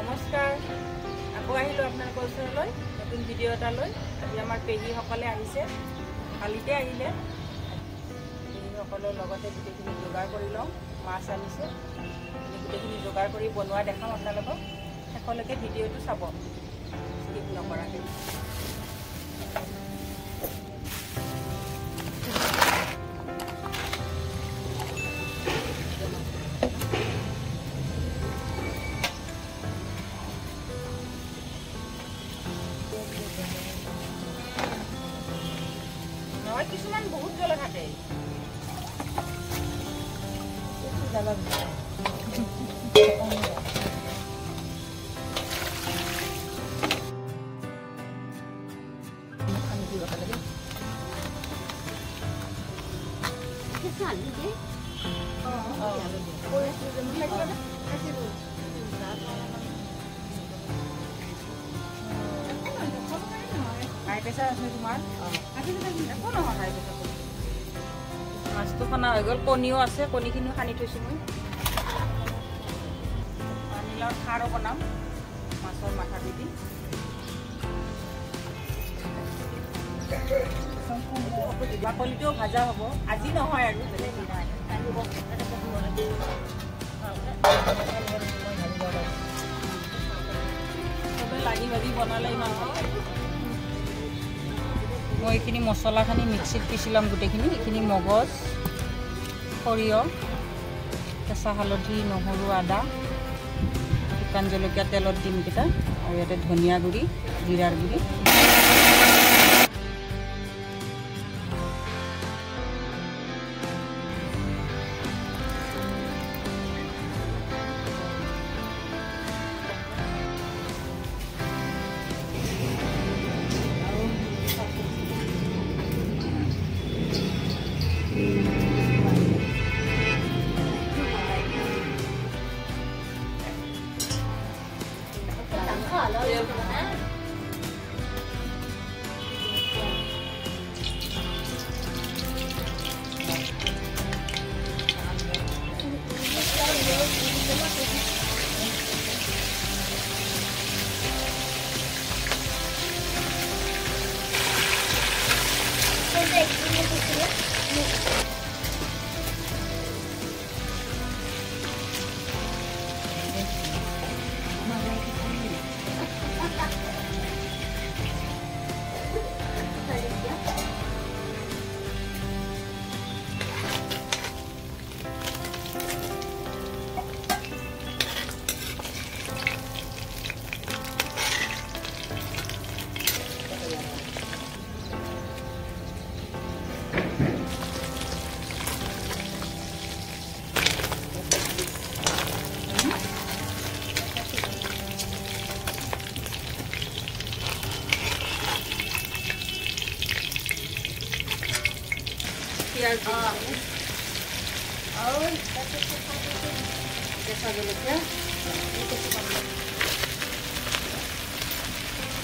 নমস্কাৰ আকৌ আহিলোঁ আপোনালোকৰ ওচৰলৈ নতুন ভিডিঅ' এটা লৈ আজি আমাৰ পেহীসকলে আহিছে কালিতে আহিলে পেহীসকলৰ লগতে গোটেইখিনি যোগাৰ কৰি লওঁ মাছ আনিছে গোটেইখিনি যোগাৰ কৰি বনোৱা দেখাম আপোনালোকক শেষলৈকে ভিডিঅ'টো চাব স্কিপ নকৰাকৈ কিছুমান বহুত জ্বলা থাকে প্ৰেছাৰ আছে তোমাৰ একো নহয় হাই প্ৰেছাৰ মাছটো খনা হৈ গ'ল কণীও আছে কণীখিনিও সানি থৈছোঁ মই পানীলাওৰ খাৰো বনাম মাছৰ মাথা দি দিম বাকলিটোও ভাজা হ'ব আজি নহয় আৰু বেলেগ নহয় চবে লাগি ভাগি বনালে ইমান ভাল লাগে মই এইখিনি মছলাখিনি মিক্সিত পিচি ল'ম গোটেইখিনি এইখিনি মগজ সৰিয়হ কেঁচা হালধি নহৰু আদা শুকান জলকীয়া তেলত দিম কেইটা আৰু ইয়াতে ধনিয়া গুড়ি জিৰাৰ গুড়ি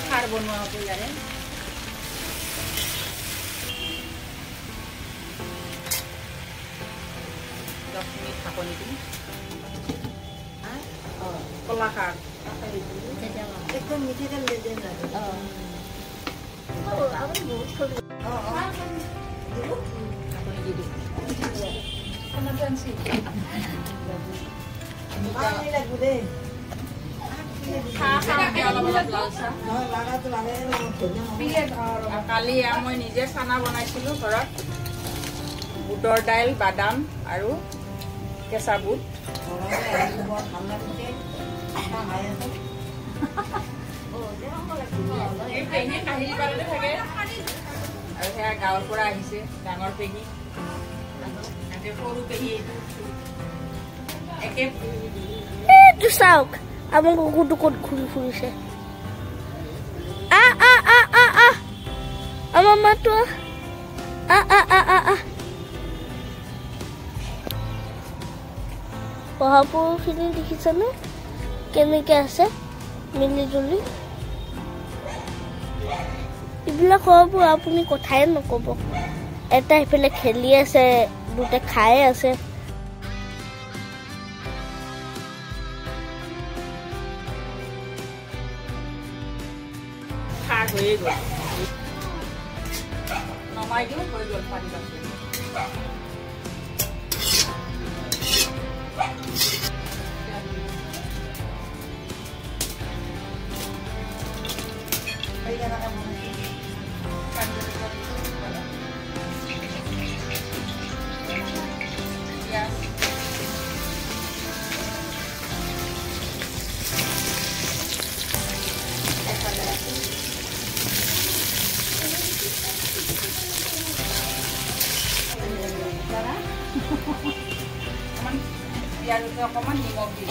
খাৰ বনোৱা হ'ব ইয়াৰে 10 মিনিট ঢাকনি দিম কলা খাৰ একদম মিঠাতেল দি দিম কালি মই নিজে চানা বনাইছিলোঁ ঘৰত বুটৰ দাইল বাদাম আৰু কেঁচা বুট আৰু সেয়া গাঁৱৰ পৰা আহিছে ডাঙৰ পেহী সৰু পেহী এইটো চাওক আমাৰ কুকুৰটো ক'ত ঘূৰি ফুৰিছে আমাৰ মাতো পঢ়াপুৰখিনি দেখিছেনে কেনেকৈ আছে মিলি জুলি এইবিলাক খোৱাবোৰ আপুনি কথাই নক'ব এটা ইফালে খেলি আছে দুটা খাই আছে হৈয়ে গ'ল নমাই দিওঁ হৈ গ'ল পানী বাচি পিঁয়াজতে অকণমান নিমখ দিম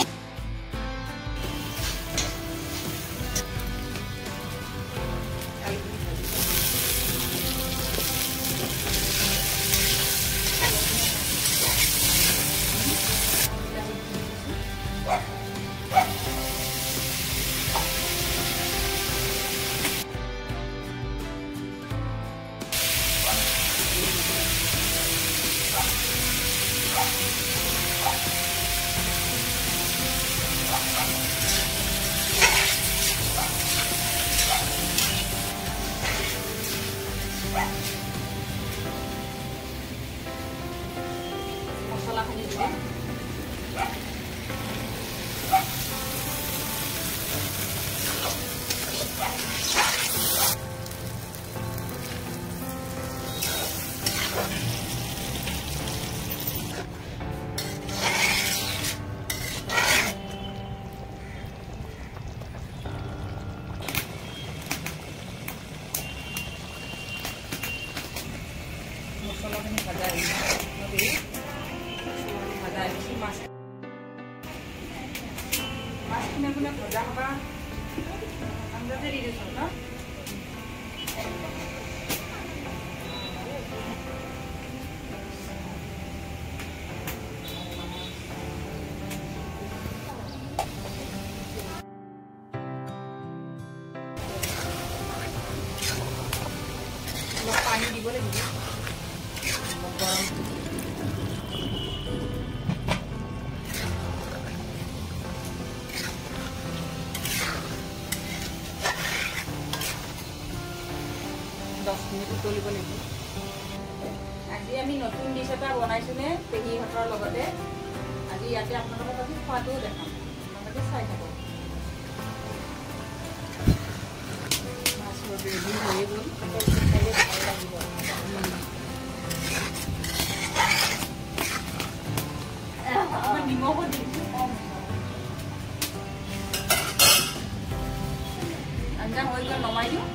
মছলাখিনি দিম মছলাখিনি ভাজা মাছখিনি আপোনাৰ ভজা হ'বা আঞ্জাতে দি দিছোঁ ন অলপ পানী দিব লাগিব গৰম 10 মিনিট উতলিব লাগিব আজি আমি নতুন ডিশ এটা বনাইছোনে পেহীহঁতৰ লগতে আজি ইয়াতে আপোনালোকক আজি খোৱাটোও দেখাম আপোনালোকে চাই থাকক মাছ ৰেডি হৈ গ'ল খালে ভাল লাগিব নিমখো দিছোঁ কম আঞ্জা হৈ গ'ল নমাই দিওঁ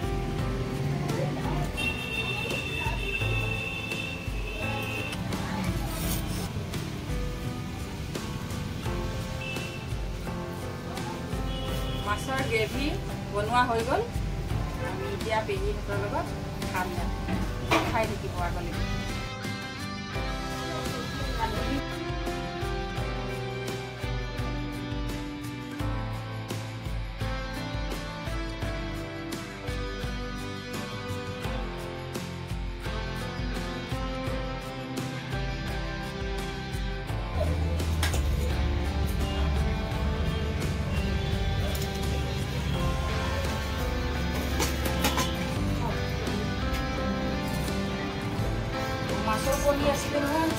মাছৰ গ্ৰেভি বনোৱা হৈ গ'ল আমি এতিয়া পেহীহঁতৰ লগত খাম খাই থাকিব আগলৈ মাছৰ কণী আছিলে নহয়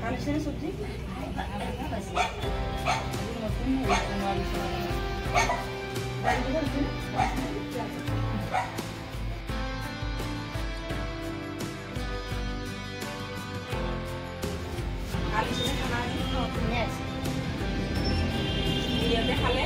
কালিছেনে চব্জি নতুন কালিছেনে খানা আছে ইয়াতে খালে